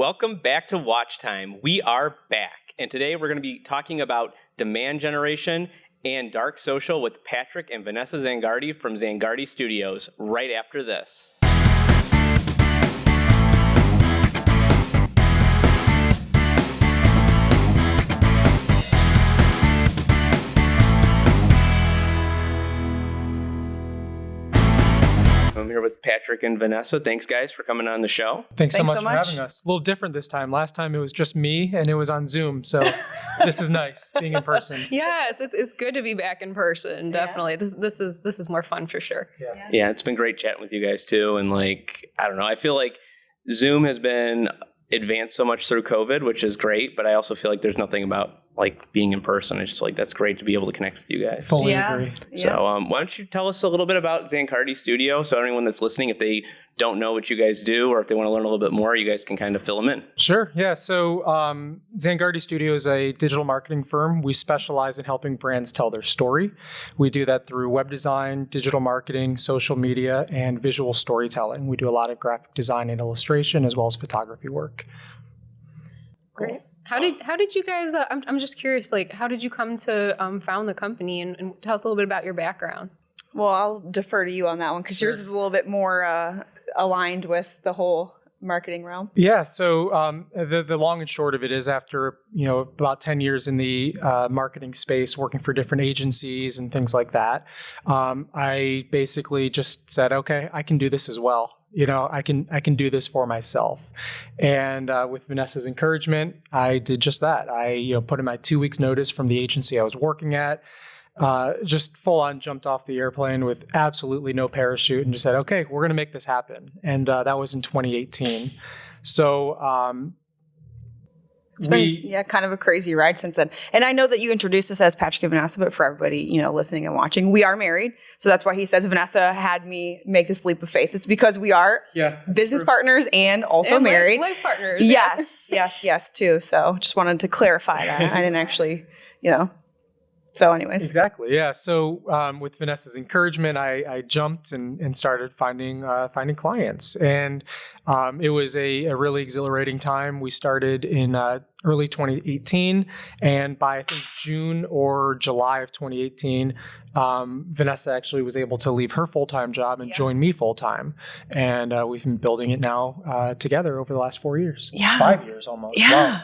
Welcome back to Watch Time. We are back, and today we're going to be talking about demand generation and dark social with Patrick and Vanessa Zangardi from Zangardi Studios right after this. I'm here with Patrick and Vanessa. Thanks, guys, for coming on the show. Thanks so much for having us. A little different this time. Last time it was just me and it was on Zoom. So this is nice being in person. Yes, it's good to be back in person. Definitely. This is more fun for sure. Yeah, it's been great chatting with you guys too. And I don't know, I feel like Zoom has been advanced so much through COVID, which is great. But I also feel like there's nothing about being in person. I just feel like that's great to be able to connect with you guys. Fully agree. So why don't you tell us a little bit about Zangardi Studio, so anyone that's listening, if they don't know what you guys do or if they want to learn a little bit more, you guys can kind of fill them in. Sure. Yeah. So Zangardi Studio is a digital marketing firm. We specialize in helping brands tell their story. We do that through web design, digital marketing, social media, and visual storytelling. We do a lot of graphic design and illustration as well as photography work. Great. How did you guys, I'm just curious, how did you come to found the company and tell us a little bit about your backgrounds? Well, I'll defer to you on that one because yours is a little bit more aligned with the whole marketing realm. Yeah. So the long and short of it is after, about 10 years in the marketing space, working for different agencies and things like that, I basically just said, okay, I can do this as well. I can do this for myself. And with Vanessa's encouragement, I did just that. I put in my 2 weeks notice from the agency I was working at, just full on jumped off the airplane with absolutely no parachute and just said, okay, we're going to make this happen. And that was in 2018. So it's been kind of a crazy ride since then. And I know that you introduced us as Patrick and Vanessa, but for everybody, listening and watching, we are married. So that's why he says Vanessa had me make this leap of faith. It's because we are business partners and also married. Life partners. Yes, too. So just wanted to clarify that. I didn't actually, So anyways. Exactly. Yeah. So with Vanessa's encouragement, I jumped and started finding clients. And it was a really exhilarating time. We started in early 2018. And by, I think, June or July of 2018, Vanessa actually was able to leave her full-time job and join me full-time. And we've been building it now together over the last 4 years. Yeah. 5 years almost. Yeah. Wow.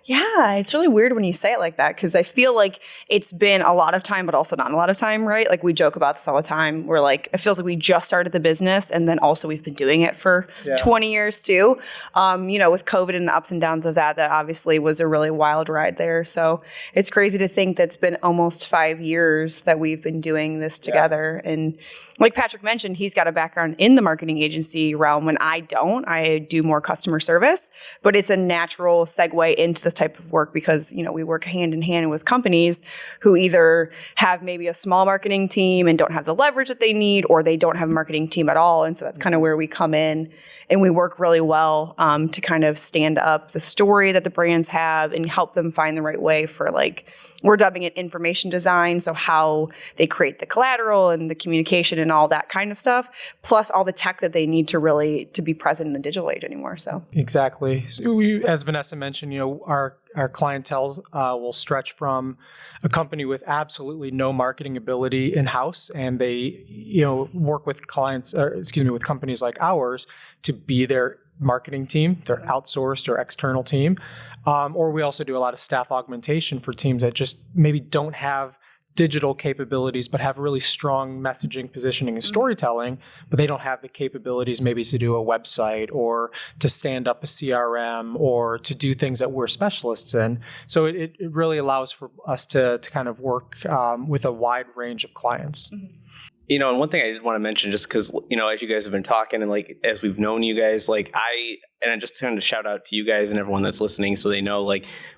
Yeah, it's really weird when you say it like that because I feel like it's been a lot of time, but also not a lot of time, right? We joke about this all the time. We're it feels like we just started the business and then also we've been doing it for 20 years too. With COVID and the ups and downs of that obviously was a really wild ride there. So it's crazy to think that's been almost 5 years that we've been doing this together. And like Patrick mentioned, he's got a background in the marketing agency realm when I don't. I do more customer service, but it's a natural segue into the type of work because we work hand in hand with companies who either have maybe a small marketing team and don't have the leverage that they need, or they don't have a marketing team at all. And so that's kind of where we come in, and we work really well to kind of stand up the story that the brands have and help them find the right way for we're dubbing it information design, so how they create the collateral and the communication and all that kind of stuff, plus all the tech that they need to be present in the digital age anymore. So exactly. So as Vanessa mentioned, our clientele will stretch from a company with absolutely no marketing ability in-house, and they, work with with companies like ours to be their marketing team, their outsourced or external team. Or we also do a lot of staff augmentation for teams that just maybe don't have digital capabilities, but have really strong messaging, positioning, and storytelling, but they don't have the capabilities maybe to do a website or to stand up a CRM or to do things that we're specialists in. So it really allows for us to kind of work with a wide range of clients. Mm-hmm. And one thing I did want to mention, just because, as you guys have been talking and as we've known you guys, I just kind of shout out to you guys and everyone that's listening so they know,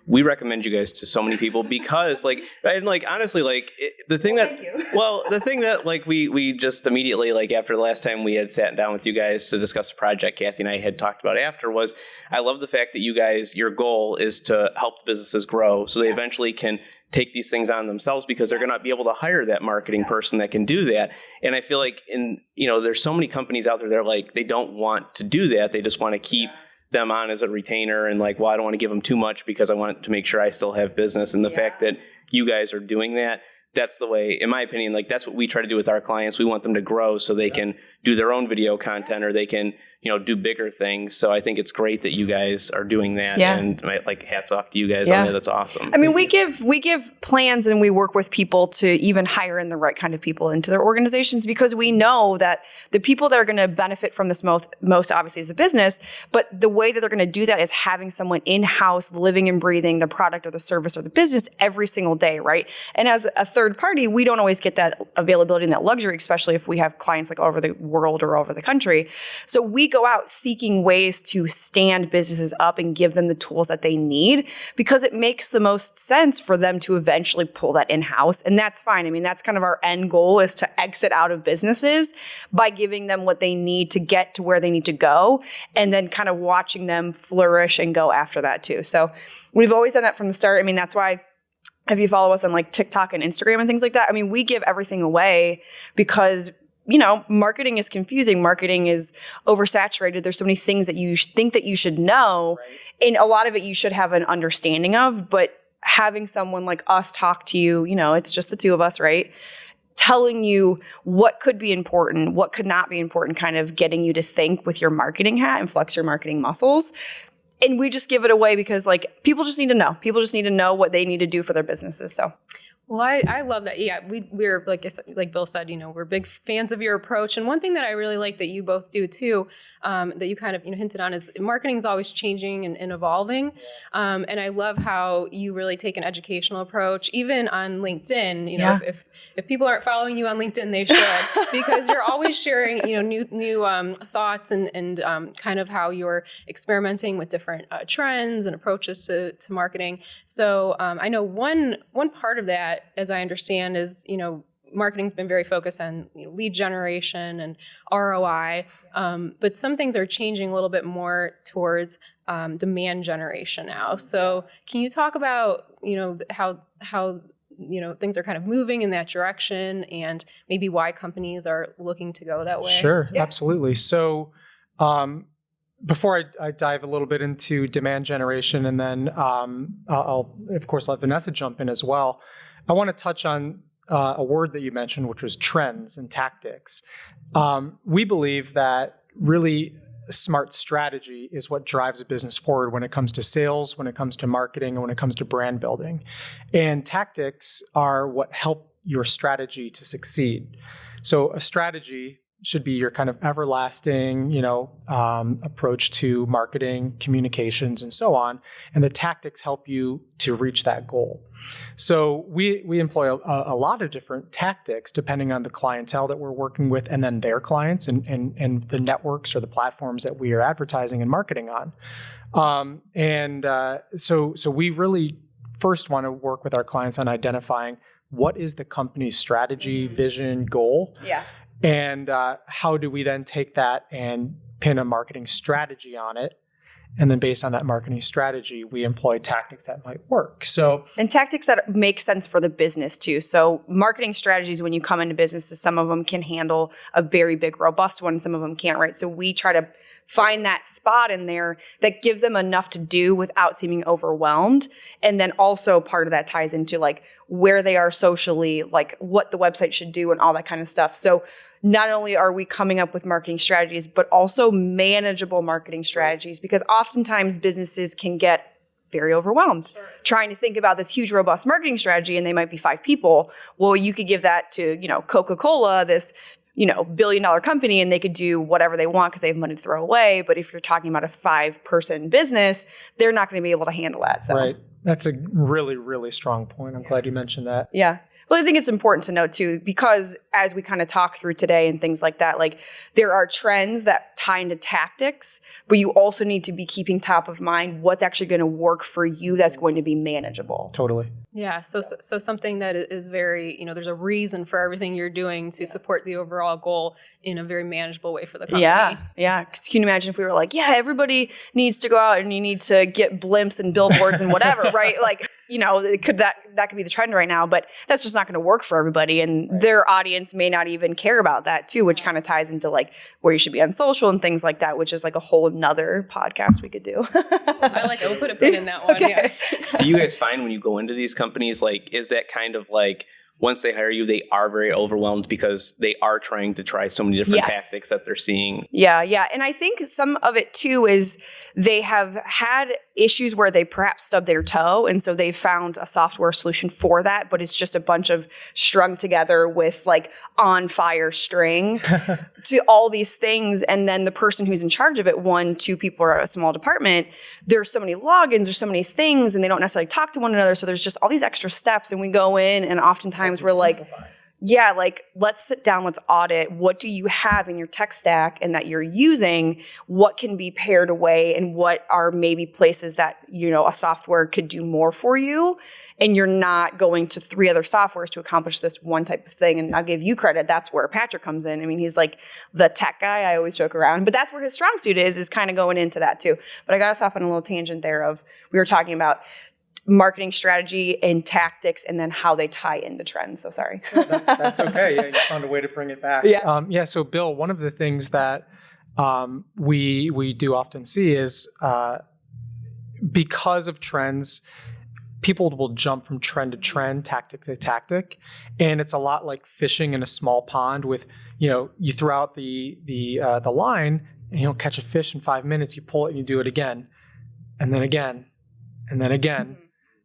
we recommend you guys to so many people because, honestly, the thing that we just immediately, after the last time we had sat down with you guys to discuss the project, Kathy and I had talked about after was, I love the fact that you guys, your goal is to help the businesses grow so they eventually can take these things on themselves because they're going to be able to hire that marketing person that can do that. And I feel like there's so many companies out there that are they don't want to do that. They just want to keep them on as a retainer and like, well, I don't want to give them too much because I want to make sure I still have business. And the fact that you guys are doing that, that's the way, in my opinion, like that's what we try to do with our clients. We want them to grow so they can do their own video content or they can, do bigger things. So I think it's great that you guys are doing that. Yeah. And like hats off to you guys on that. That's awesome. I mean, we give plans and we work with people to even hire in the right kind of people into their organizations because we know that the people that are going to benefit from this most obviously is the business, but the way that they're going to do that is having someone in-house living and breathing the product or the service or the business every single day, right? And as a third party, we don't always get that availability and that luxury, especially if we have clients like all over the world or all over the country. So we go out seeking ways to stand businesses up and give them the tools that they need because it makes the most sense for them to eventually pull that in-house. And that's fine. I mean, that's kind of our end goal is to exit out of businesses by giving them what they need to get to where they need to go and then kind of watching them flourish and go after that too. So we've always done that from the start. I mean, that's why if you follow us on like TikTok and Instagram and things like that, I mean, we give everything away because marketing is confusing. Marketing is oversaturated. There's so many things that you think that you should know. Right. And a lot of it you should have an understanding of, but having someone like us talk to you, it's just the two of us, right? Telling you what could be important, what could not be important, kind of getting you to think with your marketing hat and flex your marketing muscles. And we just give it away because like people just need to know. People just need to know what they need to do for their businesses. So. Well, I love that. Yeah, we're like I said, like Bill said, we're big fans of your approach. And one thing that I really like that you both do too, that you kind of hinted on is marketing is always changing and evolving. And I love how you really take an educational approach, even on LinkedIn. If people aren't following you on LinkedIn, they should because you're always sharing new thoughts and kind of how you're experimenting with different trends and approaches to marketing. So I know one part of that, as I understand, is, marketing's been very focused on lead generation and ROI, but some things are changing a little bit more towards demand generation now. So can you talk about, how things are kind of moving in that direction and maybe why companies are looking to go that way? Sure, absolutely. So before I dive a little bit into demand generation, and then I'll, of course, let Vanessa jump in as well, I want to touch on a word that you mentioned, which was trends and tactics. We believe that really smart strategy is what drives a business forward when it comes to sales, when it comes to marketing, and when it comes to brand building. And tactics are what help your strategy to succeed. So a strategy should be your kind of everlasting, approach to marketing, communications, and so on. And the tactics help you to reach that goal. So we employ a lot of different tactics depending on the clientele that we're working with and then their clients and the networks or the platforms that we are advertising and marketing on. So we really first want to work with our clients on identifying what is the company's strategy, vision, goal. Yeah. And how do we then take that and pin a marketing strategy on it? And then based on that marketing strategy, we employ tactics that might work. And tactics that make sense for the business too. So marketing strategies, when you come into businesses, some of them can handle a very big, robust one. Some of them can't, right? So we try to find that spot in there that gives them enough to do without seeming overwhelmed. And then also part of that ties into like where they are socially, like what the website should do and all that kind of stuff. So not only are we coming up with marketing strategies, but also manageable marketing strategies, because oftentimes businesses can get very overwhelmed trying to think about this huge, robust marketing strategy, and they might be 5 people. Well, you could give that to, Coca-Cola, this, billion-dollar company, and they could do whatever they want because they have money to throw away. But if you're talking about a 5-person business, they're not going to be able to handle that. So. Right. That's a really, really strong point. I'm glad you mentioned that. Yeah. Well, I think it's important to note too, because as we kind of talk through today and things like that, like there are trends that tie into tactics, but you also need to be keeping top of mind what's actually going to work for you that's going to be manageable. Totally. Yeah. So something that is very, there's a reason for everything you're doing to support the overall goal in a very manageable way for the company. Yeah. Yeah. Because can you imagine if we were like, yeah, everybody needs to go out and you need to get blimps and billboards and whatever, right? Like, that could be the trend right now, but that's just not going to work for everybody. And their audience may not even care about that too, which kind of ties into like where you should be on social and things like that, which is like a whole nother podcast we could do. I like it. We'll put a pin in that one. Okay. Yeah. Do you guys find when you go into these companies, like, is that kind of like, once they hire you, they are very overwhelmed because they are trying to try so many different tactics that they're seeing? Yeah. And I think some of it too is they have had issues where they perhaps stubbed their toe. And so they found a software solution for that, but it's just a bunch of strung together with like on fire string to all these things. And then the person who's in charge of it, 1-2 people are a small department. There's so many logins, there's so many things, and they don't necessarily talk to one another. So there's just all these extra steps. And we go in and oftentimes we're like, yeah, like let's sit down, let's audit. What do you have in your tech stack and that you're using? What can be pared away and what are maybe places that, a software could do more for you? And you're not going to 3 other softwares to accomplish this one type of thing. And I'll give you credit. That's where Patrick comes in. I mean, he's like the tech guy. I always joke around, but that's where his strong suit is kind of going into that too. But I got us off on a little tangent there of, we were talking about marketing strategy and tactics and then how they tie into trends. So sorry. That's okay. Yeah, you found a way to bring it back. Yeah. So Bill, one of the things that we do often see is because of trends, people will jump from trend to trend, tactic to tactic, and it's a lot like fishing in a small pond. With you throw out the line and you don't catch a fish in 5 minutes. You pull it and you do it again, and then again, and then again.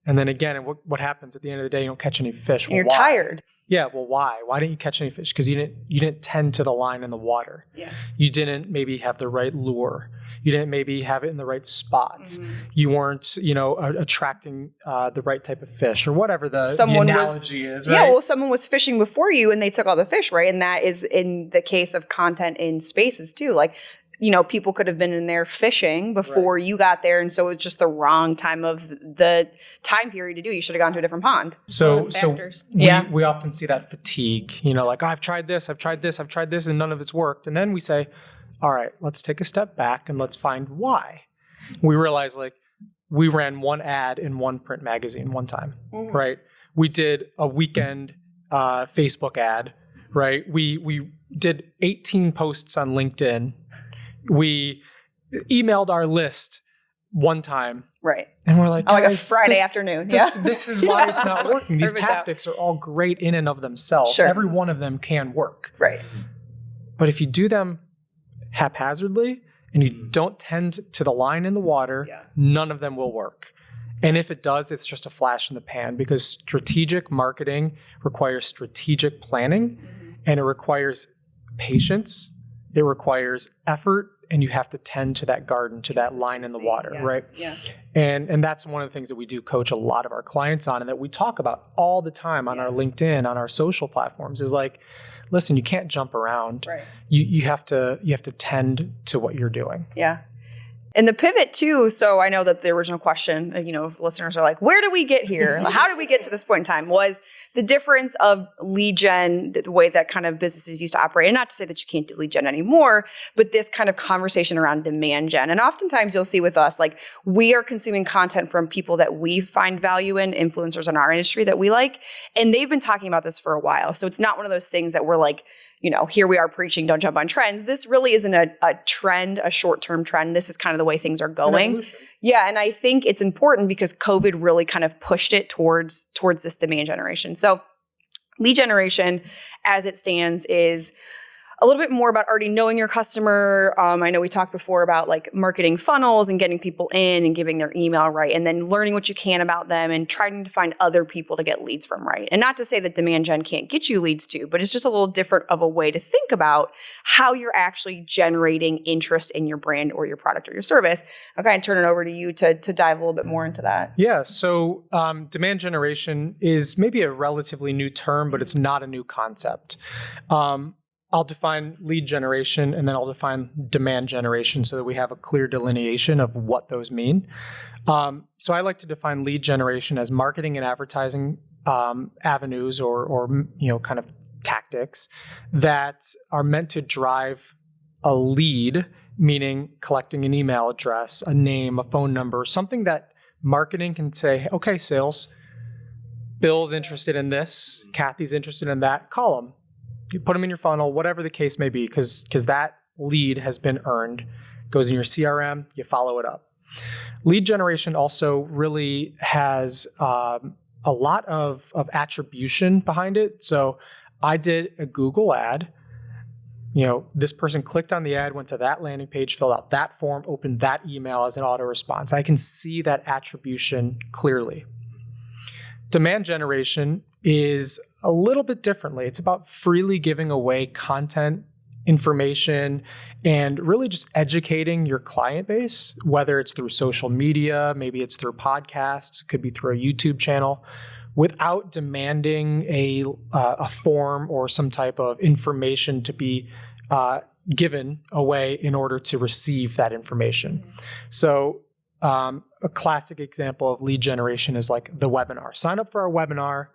And then again, and what happens at the end of the day? You don't catch any fish. And you're tired. Yeah. Well, why? Why didn't you catch any fish? Because you didn't tend to the line in the water. Yeah. You didn't maybe have the right lure. You didn't maybe have it in the right spots. Mm-hmm. You weren't, attracting the right type of fish or whatever the analogy is. Right? Yeah. Well, someone was fishing before you and they took all the fish, right? And that is in the case of content in spaces too. Like, people could have been in there fishing before you got there. And so it was just the wrong time of the time period to do. You should have gone to a different pond. So we often see that fatigue, like, I've tried this, and none of it's worked. And then we say, all right, let's take a step back and let's find why. We realize like we ran one ad in one print magazine one time, right? We did a weekend Facebook ad, right? We did 18 posts on LinkedIn. We emailed our list one time. Right. And we're like, like a Friday afternoon. This is why it's not working. These tactics are all great in and of themselves. Sure. Every one of them can work. Right. But if you do them haphazardly and you don't tend to the line in the water, none of them will work. And if it does, it's just a flash in the pan, because strategic marketing requires strategic planning and it requires patience. It requires effort, and you have to tend to that garden, to that line in the water, right? Yeah. And that's one of the things that we do coach a lot of our clients on, and that we talk about all the time on our LinkedIn, on our social platforms, is like, listen, you can't jump around. Right. You have to tend to what you're doing. Yeah. And the pivot too, so I know that the original question, listeners are like, where do we get here? How did we get to this point in time? Was the difference of lead gen, the way that kind of businesses used to operate, and not to say that you can't do lead gen anymore, but this kind of conversation around demand gen. And oftentimes you'll see with us, like, we are consuming content from people that we find value in, influencers in our industry that we like, and they've been talking about this for a while. So it's not one of those things that we're like, here we are preaching, don't jump on trends. This really isn't a trend, a short-term trend. This is kind of the way things are going. Yeah. And I think it's important because COVID really kind of pushed it towards this demand generation. So lead generation, as it stands, is a little bit more about already knowing your customer. I know we talked before about like marketing funnels and getting people in and giving their email right, and then learning what you can about them and trying to find other people to get leads from, right? And not to say that demand gen can't get you leads too, but it's just a little different of a way to think about how you're actually generating interest in your brand or your product or your service. I'll kind of turn it over to you to dive a little bit more into that. Yeah. So demand generation is maybe a relatively new term, but it's not a new concept. I'll define lead generation and then I'll define demand generation so that we have a clear delineation of what those mean. So I like to define lead generation as marketing and advertising avenues or kind of tactics that are meant to drive a lead, meaning collecting an email address, a name, a phone number, something that marketing can say, okay, sales, Bill's interested in this, Kathy's interested in that, call them. You put them in your funnel, whatever the case may be, because that lead has been earned, goes in your CRM, you follow it up. Lead generation also really has a lot of attribution behind it. So I did a Google ad. This person clicked on the ad, went to that landing page, filled out that form, opened that email as an auto response. I can see that attribution clearly. Demand generation is a little bit differently. It's about freely giving away content, information, and really just educating your client base, whether it's through social media, maybe it's through podcasts, it could be through a YouTube channel, without demanding a form or some type of information to be given away in order to receive that information. So a classic example of lead generation is like the webinar. Sign up for our webinar,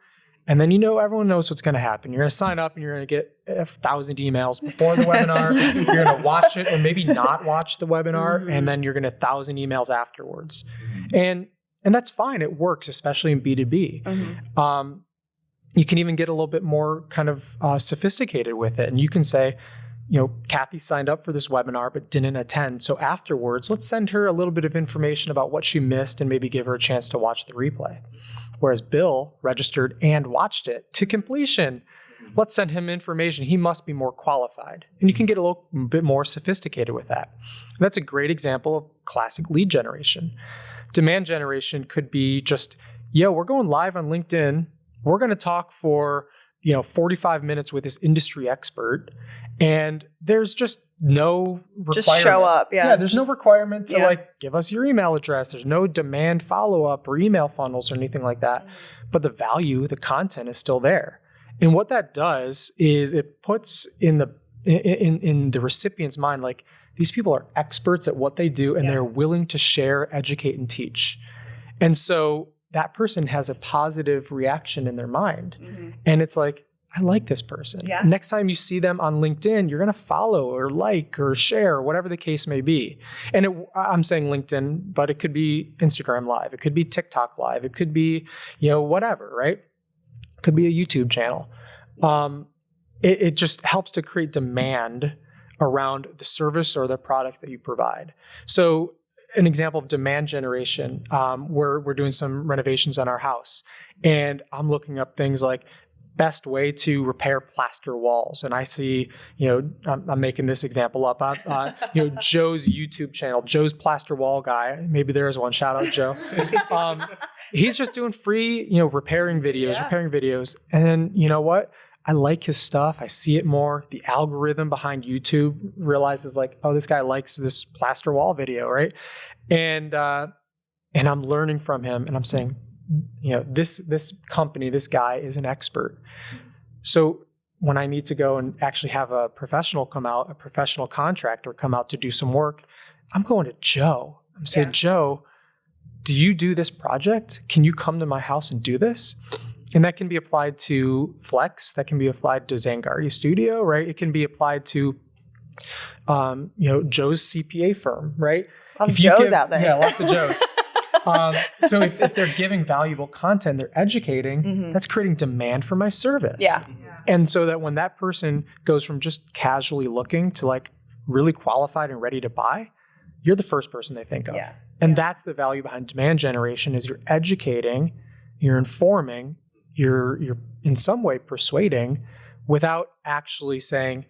and then everyone knows what's going to happen. You're going to sign up and you're going to get 1,000 emails before the webinar. You're going to watch it or maybe not watch the webinar, and then you're going to 1,000 emails afterwards. And that's fine. It works, especially in B2B. You can even get a little bit more kind of sophisticated with it. And you can say, Kathy signed up for this webinar but didn't attend. So afterwards, let's send her a little bit of information about what she missed and maybe give her a chance to watch the replay. Whereas Bill registered and watched it to completion. Let's send him information. He must be more qualified. And you can get a little bit more sophisticated with that. That's a great example of classic lead generation. Demand generation could be just, we're going live on LinkedIn. We're going to talk for 45 minutes with this industry expert. And there's just no requirement. Just show up. Yeah. There's no requirement to give us your email address. There's no demand follow-up or email funnels or anything like that. But the value, the content is still there. And what that does is it puts in the recipient's mind, like, these people are experts at what they do and they're willing to share, educate, and teach. And so that person has a positive reaction in their mind. And it's like, I like this person. Yeah. Next time you see them on LinkedIn, you're going to follow or like or share, whatever the case may be. And I'm saying LinkedIn, but it could be Instagram Live. It could be TikTok Live. It could be, whatever, right? It could be a YouTube channel. It just helps to create demand around the service or the product that you provide. So an example of demand generation, we're doing some renovations on our house, and I'm looking up things like best way to repair plaster walls. And I see, I'm making this example up, Joe's YouTube channel, Joe's Plaster Wall Guy. Maybe there is one. Shout out, Joe. He's just doing free, repairing videos. And then, you know what? I like his stuff. I see it more. The algorithm behind YouTube realizes like, oh, this guy likes this plaster wall video, right? And I'm learning from him, and I'm saying, this company, this guy is an expert. So when I need to go and actually have a professional come out, a professional contractor come out to do some work, I'm going to Joe. I'm saying, Joe, do you do this project? Can you come to my house and do this? And that can be applied to Flex. That can be applied to Zangardi Studio, right? It can be applied to, Joe's CPA firm, right? A lot of Joes out there. Yeah, lots of Joes. So if they're giving valuable content, they're educating, that's creating demand for my service. Yeah. And so that when that person goes from just casually looking to like really qualified and ready to buy, you're the first person they think of. Yeah. And that's the value behind demand generation is you're educating, you're informing, you're in some way persuading without actually saying,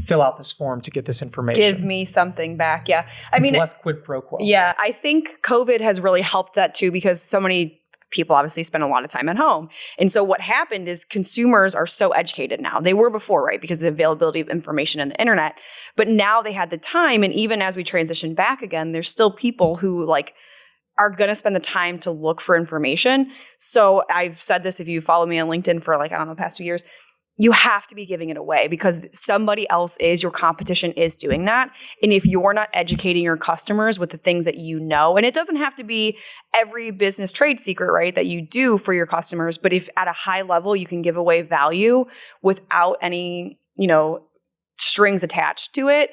fill out this form to get this information. Give me something back. Yeah. It's less quid pro quo. Yeah. I think COVID has really helped that too, because so many people obviously spend a lot of time at home. And so what happened is consumers are so educated now. They were before, right? Because of the availability of information and the internet. But now they had the time. And even as we transition back again, there's still people who are going to spend the time to look for information. So I've said this, if you follow me on LinkedIn for past 2 years, you have to be giving it away because somebody else your competition is doing that. And if you're not educating your customers with the things that you know, and it doesn't have to be every business trade secret, right, that you do for your customers, but if at a high level you can give away value without any, strings attached to it,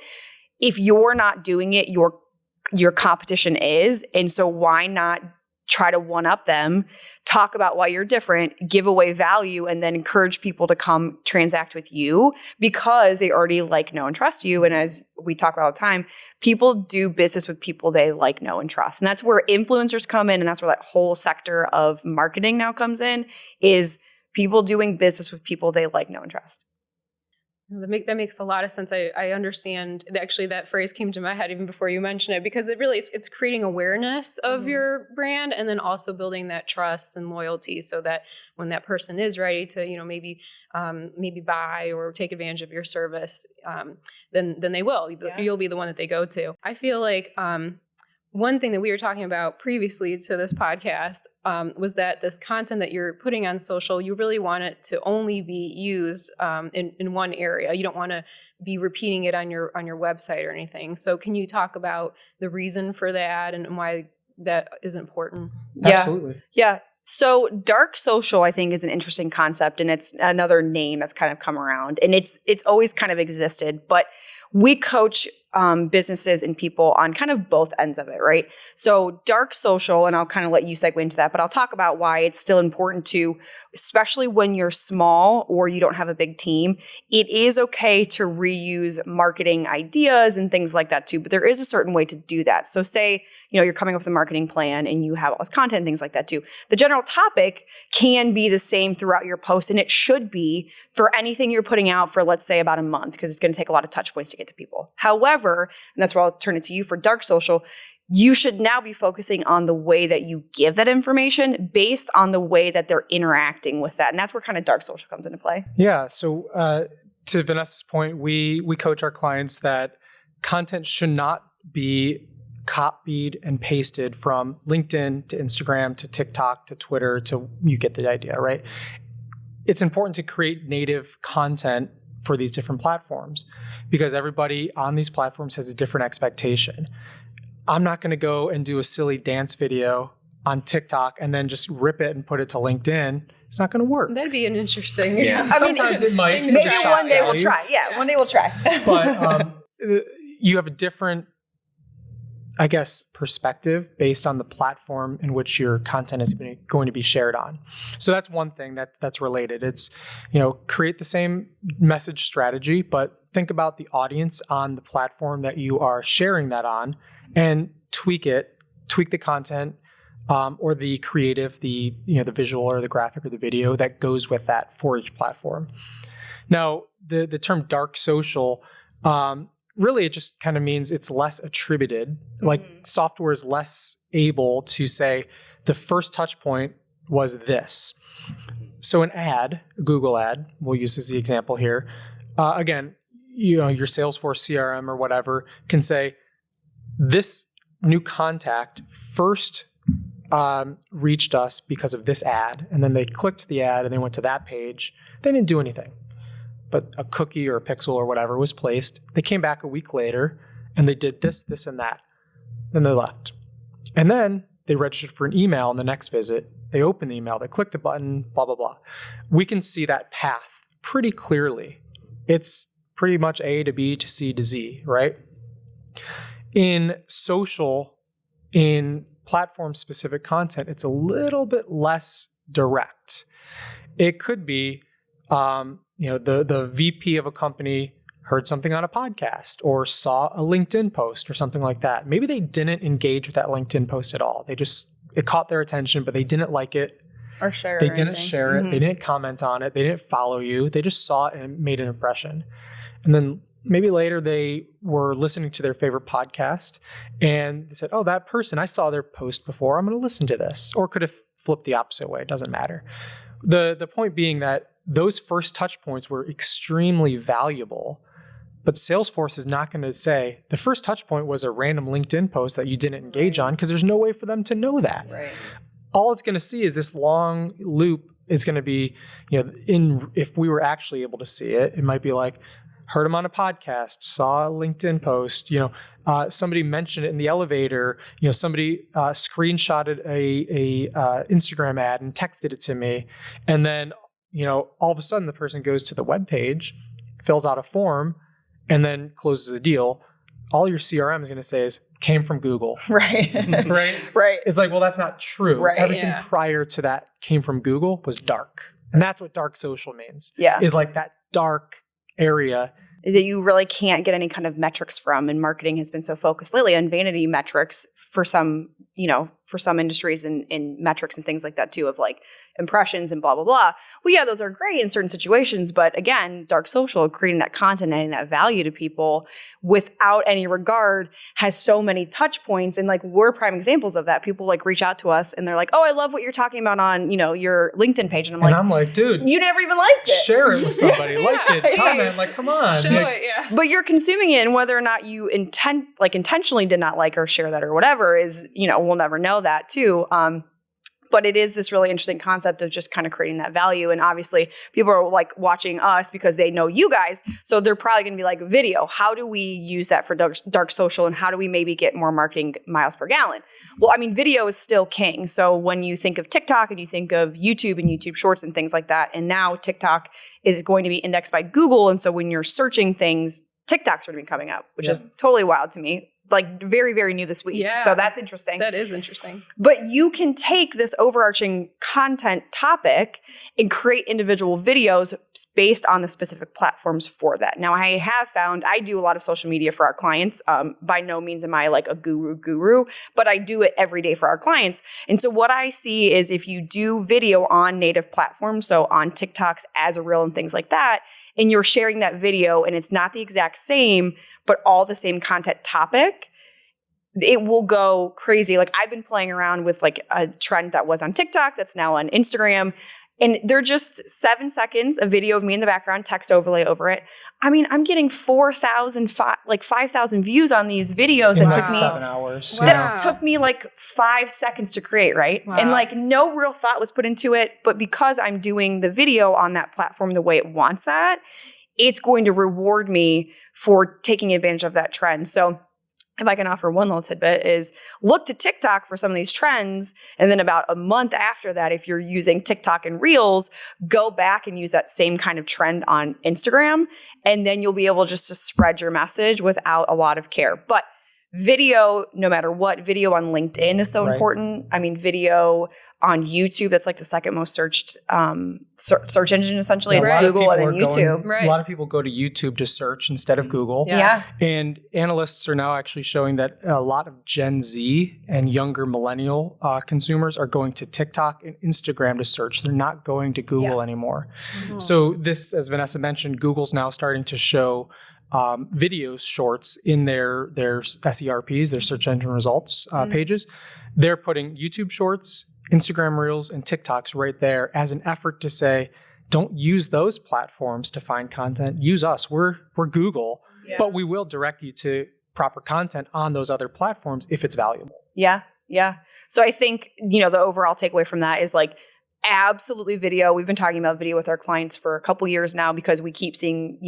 if you're not doing it, your competition is. And so why not try to one-up them, talk about why you're different, give away value, and then encourage people to come transact with you because they already like, know, and trust you. And as we talk about all the time, people do business with people they like, know, and trust. And that's where influencers come in, and that's where that whole sector of marketing now comes in, is people doing business with people they like, know, and trust. That makes a lot of sense. I understand. Actually, that phrase came to my head even before you mentioned it, because it's creating awareness of your brand, and then also building that trust and loyalty, so that when that person is ready to, maybe buy or take advantage of your service, then they will. Yeah. You'll be the one that they go to. I feel like one thing that we were talking about previously to this podcast was that this content that you're putting on social, you really want it to only be used in one area. You don't want to be repeating it on your website or anything. So can you talk about the reason for that and why that is important? Yeah. Absolutely. Yeah. So dark social, I think, is an interesting concept, and it's another name that's kind of come around, and it's always kind of existed, but we coach businesses and people on kind of both ends of it, right? So dark social, and I'll kind of let you segue into that, but I'll talk about why it's still important to, especially when you're small or you don't have a big team, it is okay to reuse marketing ideas and things like that too, but there is a certain way to do that. So say, you're coming up with a marketing plan and you have all this content and things like that too. The general topic can be the same throughout your post, and it should be for anything you're putting out for, let's say, about a month, because it's going to take a lot of touch points to get to people. However, and that's where I'll turn it to you for dark social, you should now be focusing on the way that you give that information based on the way that they're interacting with that. And that's where kind of dark social comes into play. Yeah. So to Vanessa's point, we coach our clients that content should not be copied and pasted from LinkedIn to Instagram to TikTok to Twitter to, you get the idea, right? It's important to create native content for these different platforms because everybody on these platforms has a different expectation. I'm not going to go and do a silly dance video on TikTok and then just rip it and put it to LinkedIn. It's not going to work. That'd be an interesting. Yeah. Sometimes it might. Maybe one day we'll try. Yeah, one day we'll try. But you have a different, I guess, perspective based on the platform in which your content is going to be shared on. So that's one thing that's related. It's, create the same message strategy, but think about the audience on the platform that you are sharing that on and tweak the content or the creative, the visual or the graphic or the video that goes with that for each platform. Now, the term dark social, really, it just kind of means it's less attributed. Like software is less able to say the first touch point was this. So an ad, a Google ad, we'll use as the example here. Again, your Salesforce CRM or whatever can say this new contact first reached us because of this ad, and then they clicked the ad and they went to that page. They didn't do anything. But a cookie or a pixel or whatever was placed. They came back a week later and they did this, this, and that. Then they left. And then they registered for an email on the next visit. They opened the email, they clicked the button, blah, blah, blah. We can see that path pretty clearly. It's pretty much A to B to C to Z, right? In social, in platform-specific content, it's a little bit less direct. It could be, the VP of a company heard something on a podcast or saw a LinkedIn post or something like that. Maybe they didn't engage with that LinkedIn post at all. It caught their attention, but they didn't like it. Or share it. They didn't share it. They didn't comment on it. They didn't follow you. They just saw it and made an impression. And then maybe later they were listening to their favorite podcast and they said, oh, that person, I saw their post before. I'm going to listen to this. Or could have flipped the opposite way. It doesn't matter. The point being that those first touch points were extremely valuable, but Salesforce is not going to say the first touch point was a random LinkedIn post that you didn't engage on because there's no way for them to know that. Right. All it's going to see is this long loop is going to be, if we were actually able to see it, it might be like, heard him on a podcast, saw a LinkedIn post, somebody mentioned it in the elevator, somebody screenshotted a Instagram ad and texted it to me. And then, all of a sudden the person goes to the webpage, fills out a form, and then closes a deal. All your CRM is going to say is came from Google. Right. Right. It's like, well, that's not true. Right. Everything prior to that came from Google was dark. And that's what dark social means. Yeah. Is like that dark area that you really can't get any kind of metrics from. And marketing has been so focused lately on vanity metrics for some, for some industries and metrics and things like that too, of like impressions and blah, blah, blah. Well, yeah, those are great in certain situations. But again, dark social, creating that content, adding that value to people without any regard has so many touch points. And like, we're prime examples of that. People like reach out to us and they're like, oh, I love what you're talking about on, your LinkedIn page. And I'm like, dude, you never even liked it. Share it with somebody, like it, comment, like, come on. Show it, yeah. But you're consuming it, and whether or not you intentionally did not like or share that or whatever is, we'll never know that too. But it is this really interesting concept of just kind of creating that value. And obviously people are like watching us because they know you guys. So they're probably going to be like, video, how do we use that for dark social? And how do we maybe get more marketing miles per gallon? Well, I mean, video is still king. So when you think of TikTok and you think of YouTube and YouTube Shorts and things like that, and now TikTok is going to be indexed by Google. And so when you're searching things, TikTok's going to be coming up, which is totally wild to me. Like very, very new this week. Yeah. So that's interesting. That is interesting. But you can take this overarching content topic and create individual videos based on the specific platforms for that. Now, I have found I do a lot of social media for our clients. By no means am I like a guru, but I do it every day for our clients. And so what I see is if you do video on native platforms, so on TikToks as a reel and things like that, and you're sharing that video and it's not the exact same, but all the same content topic, it will go crazy. Like I've been playing around with like a trend that was on TikTok that's now on Instagram. And they're just 7 seconds, a video of me in the background, text overlay over it. I mean, I'm getting 5,000 views on these videos that took me 7 hours. Wow. that took me like 5 seconds to create, right? Wow. And like no real thought was put into it, but because I'm doing the video on that platform the way it wants that, it's going to reward me for taking advantage of that trend. So if I can offer one little tidbit is look to TikTok for some of these trends. And then about a month after that, if you're using TikTok and Reels, go back and use that same kind of trend on Instagram. And then you'll be able just to spread your message without a lot of care. But video, no matter what, video on LinkedIn is so important. I mean, video on YouTube, that's like the second most searched search engine, essentially. Yeah, It's Google and then YouTube. Right. A lot of people go to YouTube to search instead of Google. Yes. And analysts are now actually showing that a lot of Gen Z and younger millennial consumers are going to TikTok and Instagram to search. They're not going to Google anymore. Mm-hmm. So this, as Vanessa mentioned, Google's now starting to show videos, shorts in their SERPs, their search engine results pages. They're putting YouTube shorts, Instagram Reels, and TikToks right there as an effort to say, don't use those platforms to find content. Use us. We're Google, but we will direct you to proper content on those other platforms if it's valuable. Yeah. Yeah. So I think, the overall takeaway from that is like, absolutely video. We've been talking about video with our clients for a couple years now because we keep seeing,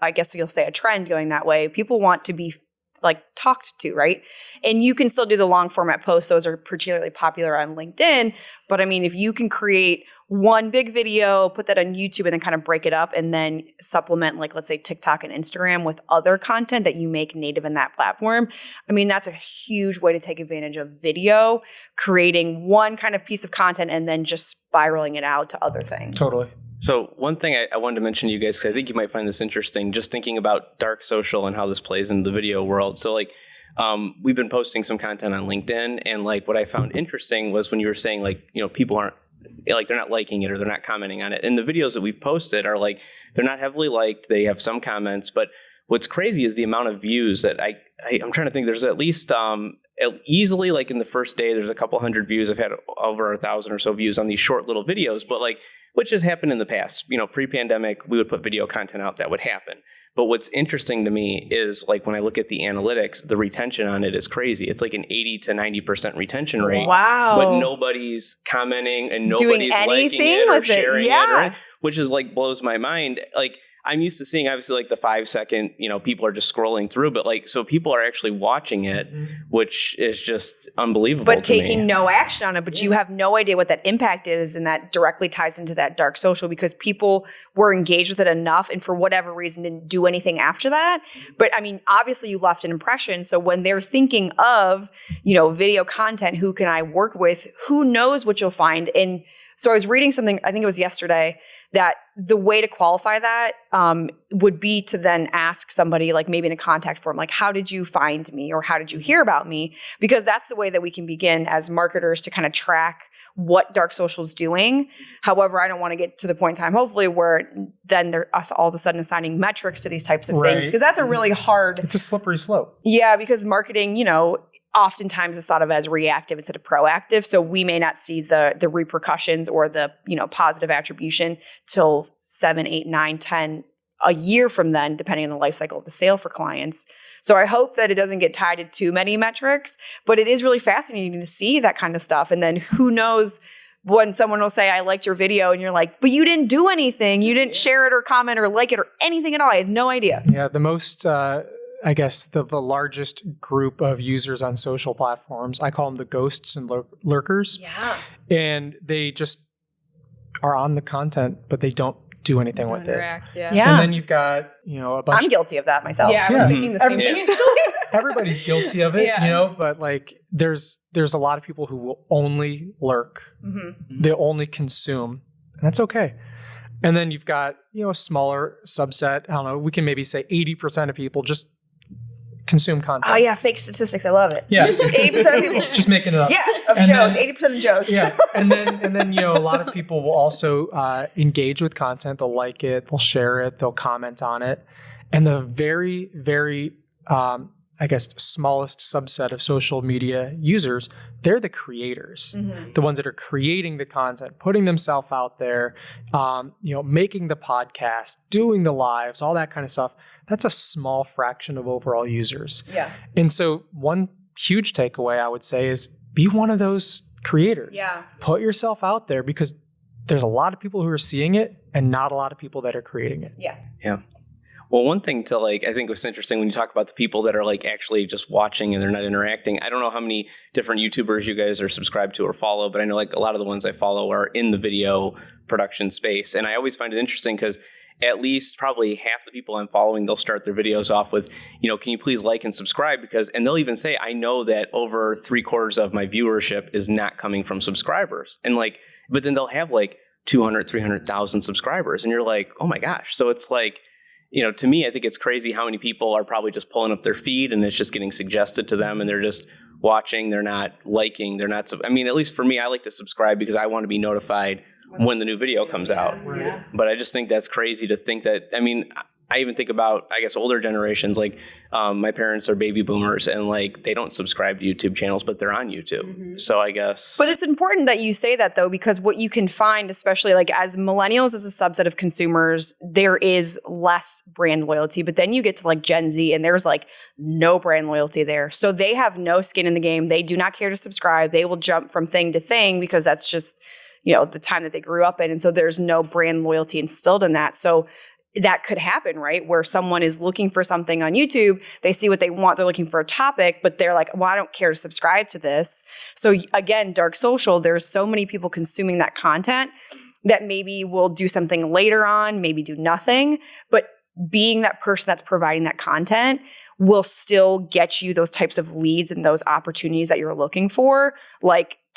I guess you'll say a trend going that way. People want to be like talked to, right? And you can still do the long format posts. Those are particularly popular on LinkedIn. But I mean, if you can create one big video, put that on YouTube and then kind of break it up and then supplement like, let's say TikTok and Instagram with other content that you make native in that platform. I mean, that's a huge way to take advantage of video, creating one kind of piece of content and then just spiraling it out to other things. Totally. So one thing I wanted to mention to you guys, because I think you might find this interesting, just thinking about dark social and how this plays into the video world. So like, we've been posting some content on LinkedIn, and like what I found interesting was when you were saying like, people aren't like, they're not liking it or they're not commenting on it. And the videos that we've posted are like, they're not heavily liked. They have some comments, but what's crazy is the amount of views that I'm trying to think. There's at least easily, like in the first day, there's a couple hundred views. I've had over 1,000 or so views on these short little videos, but like, which has happened in the past. Pre-pandemic, we would put video content out, that would happen. But what's interesting to me is like when I look at the analytics, the retention on it is crazy. It's like an 80 to 90% retention rate. Wow. But nobody's commenting and Doing nobody's liking it or sharing Yeah. it, which is like blows my mind. Like, I'm used to seeing obviously like the 5 second, people are just scrolling through, but like, so people are actually watching it, which is just unbelievable. But to me. taking no action on it, but you have no idea what that impact is. And that directly ties into that dark social because people were engaged with it enough and for whatever reason didn't do anything after that. But I mean, obviously you left an impression. So when they're thinking of, video content, who can I work with? Who knows what you'll find? And so I was reading something, I think it was yesterday, that the way to qualify that would be to then ask somebody, like maybe in a contact form, like, how did you find me or how did you hear about me? Because that's the way that we can begin as marketers to kind of track what dark social is doing. However, I don't want to get to the point in time, hopefully, where then they're us all of a sudden assigning metrics to these types of things. Because that's a really hard... It's a slippery slope. Yeah, because marketing, oftentimes is thought of as reactive instead of proactive. So we may not see the repercussions or the, positive attribution till 7, 8, 9, 10 a year from then, depending on the life cycle of the sale for clients. So I hope that it doesn't get tied to too many metrics, but it is really fascinating to see that kind of stuff. And then who knows when someone will say, I liked your video, and you're like, but you didn't do anything. You didn't share it or comment or like it or anything at all. I had no idea. Yeah, the most... I guess the largest group of users on social platforms, I call them the ghosts and lurkers. Yeah. And they just are on the content, but they don't do anything with it. Interact, yeah. Yeah. And then you've got, a bunch I'm guilty of that myself. Yeah, I was thinking the same thing actually. everybody's guilty of it, Yeah. but like there's a lot of people who will only lurk. They only consume, and that's okay. And then you've got, a smaller subset. I don't know, we can maybe say 80% of people just consume content. Oh yeah, fake statistics. I love it. Yeah. 80% of people. Just making it up. Yeah, of And Joes. then- 80% of Joes. Yeah. And then a lot of people will also engage with content. They'll like it, they'll share it, they'll comment on it. And the very, very smallest subset of social media users, they're the creators, the ones that are creating the content, putting themselves out there, making the podcast, doing the lives, all that kind of stuff. That's a small fraction of overall users. Yeah. And so one huge takeaway I would say is be one of those creators. Yeah. Put yourself out there because there's a lot of people who are seeing it and not a lot of people that are creating it. Yeah. Yeah. Well, one thing to I think was interesting when you talk about the people that are actually just watching and they're not interacting. I don't know how many different YouTubers you guys are subscribed to or follow, but I know a lot of the ones I follow are in the video production space. And I always find it interesting because at least probably half the people I'm following, they'll start their videos off with, can you please like and subscribe? And they'll even say, I know that over 3/4 of my viewership is not coming from subscribers. And but then they'll have 200, 300,000 subscribers. And you're like, oh my gosh. So it's to me, I think it's crazy how many people are probably just pulling up their feed and it's just getting suggested to them and they're just watching. They're not liking. They're not. At least for me, I like to subscribe because I want to be notified when the new video comes out. Yeah. But I just think that's crazy to think that, I even think about, older generations, my parents are baby boomers and they don't subscribe to YouTube channels, but they're on YouTube. So I guess. But it's important that you say that though, because what you can find, especially as millennials as a subset of consumers, there is less brand loyalty, but then you get to Gen Z and there's no brand loyalty there. So they have no skin in the game. They do not care to subscribe. They will jump from thing to thing because that's just, the time that they grew up in. And so there's no brand loyalty instilled in that. So that could happen, right? Where someone is looking for something on YouTube, they see what they want, they're looking for a topic, but they're like, well, I don't care to subscribe to this. So again, dark social, there's so many people consuming that content that maybe will do something later on, maybe do nothing, but being that person that's providing that content will still get you those types of leads and those opportunities that you're looking for,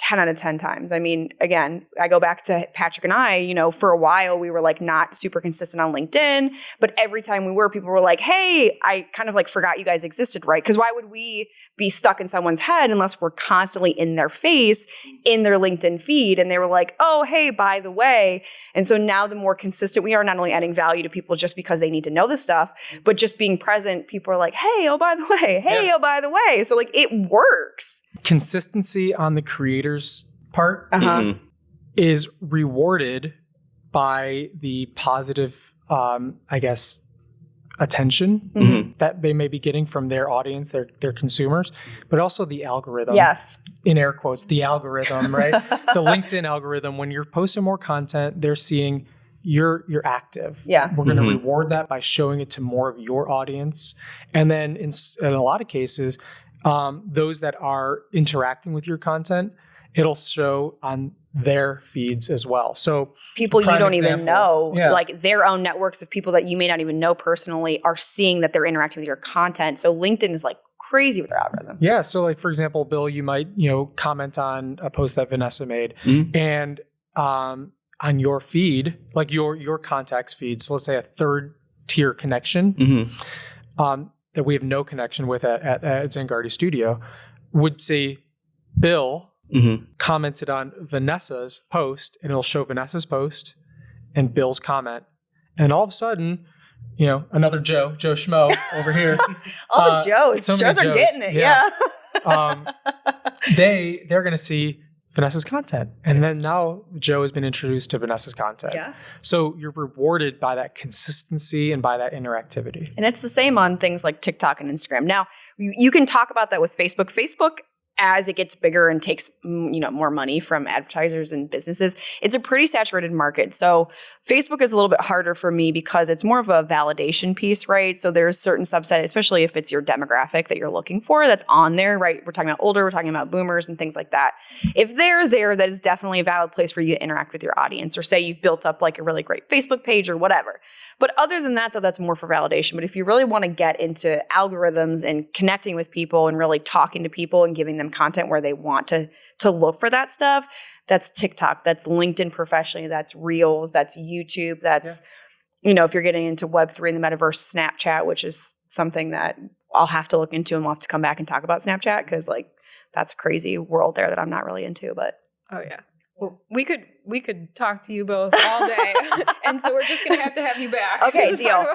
10 out of 10 times. I mean, again, I go back to Patrick and I, you know, for a while we were like not super consistent on LinkedIn, but every time we were, people were like, hey, I kind of like forgot you guys existed, right? Because why would we be stuck in someone's head unless we're constantly in their face, in their LinkedIn feed? And they were like, oh, hey, by the way. And so now the more consistent we are, not only adding value to people just because they need to know this stuff, but just being present, people are like, hey, oh, by the way, hey, oh, by the way. So like it works. Consistency on the creator's part is rewarded by the positive, I guess, attention that they may be getting from their audience, their consumers, but also the algorithm. Yes. In air quotes, the algorithm, right? The LinkedIn algorithm, when you're posting more content, they're seeing you're active. Yeah. We're going to reward that by showing it to more of your audience. And then in a lot of cases, those that are interacting with your content, it'll show on their feeds as well. So people you don't even know, like their own networks of people that you may not even know personally are seeing that they're interacting with your content. So LinkedIn is like crazy with their algorithm. Yeah. So like, for example, Bill, you might, comment on a post that Vanessa made and on your feed, like your contacts feed. So let's say a third tier connection that we have no connection with at Zangardi Studio would say Bill commented on Vanessa's post, and it'll show Vanessa's post and Bill's comment. And all of a sudden, another Joe Schmo over here. All the Joes. So Joes many are getting it. Yeah. They're going to see Vanessa's content. And then now Joe has been introduced to Vanessa's content. Yeah. So you're rewarded by that consistency and by that interactivity. And it's the same on things like TikTok and Instagram. Now, you can talk about that with Facebook. Facebook, as it gets bigger and takes more money from advertisers and businesses, it's a pretty saturated market. So Facebook is a little bit harder for me because it's more of a validation piece, right? So there's certain subset, especially if it's your demographic that you're looking for, that's on there, right? We're talking about older, we're talking about boomers and things like that. If they're there, that is definitely a valid place for you to interact with your audience, or say you've built up like a really great Facebook page or whatever. But other than that, though, that's more for validation. But if you really want to get into algorithms and connecting with people and really talking to people and giving them content where they want to look for that stuff, that's TikTok, that's LinkedIn professionally, that's Reels, that's YouTube, that's, if you're getting into Web3 and the metaverse, Snapchat, which is something that I'll have to look into, and we'll have to come back and talk about Snapchat because like that's a crazy world there that I'm not really into. But oh yeah. Well, we could talk to you both all day, and so we're just gonna have to have you back. Okay, deal.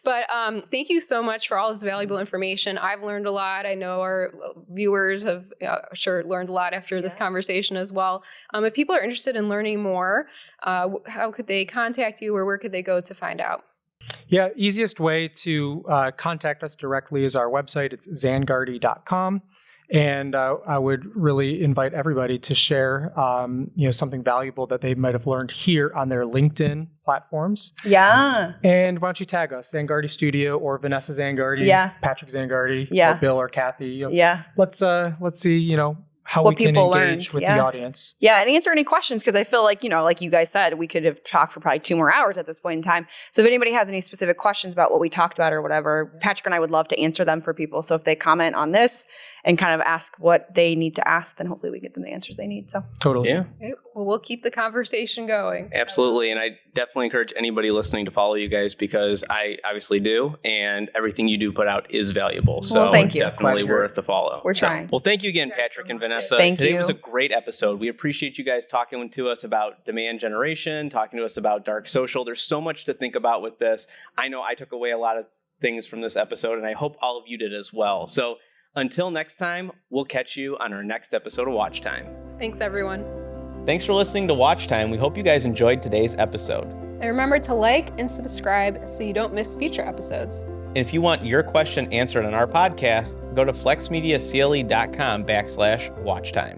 But thank you so much for all this valuable information. I've learned a lot. I know our viewers have sure learned a lot after this conversation as well. If people are interested in learning more, how could they contact you, or where could they go to find out? Yeah, easiest way to contact us directly is our website. It's zangardi.com. And I would really invite everybody to share, something valuable that they might have learned here on their LinkedIn platforms. Yeah. And why don't you tag us, Zangardi Studio or Vanessa Zangardi, Patrick Zangardi, or Bill or Kathy. Let's see, how we can engage with the audience. Yeah, and answer any questions, because I feel like, like you guys said, we could have talked for probably 2 more hours at this point in time. So if anybody has any specific questions about what we talked about or whatever, Patrick and I would love to answer them for people. So if they comment on this and kind of ask what they need to ask, then hopefully we get them the answers they need. So totally. Yeah. Okay. Well, we'll keep the conversation going. Absolutely. And I definitely encourage anybody listening to follow you guys, because I obviously do, and everything you do put out is valuable. So thank you. Definitely worth the follow. We're trying. Well, thank you again, Patrick and Vanessa. Thank you. Today was a great episode. We appreciate you guys talking to us about demand generation, talking to us about dark social. There's so much to think about with this. I know I took away a lot of things from this episode, and I hope all of you did as well. So until next time, we'll catch you on our next episode of Watch Time. Thanks, everyone. Thanks for listening to Watch Time. We hope you guys enjoyed today's episode. And remember to like and subscribe so you don't miss future episodes. And if you want your question answered on our podcast, go to flexmediacle.com/watchtime.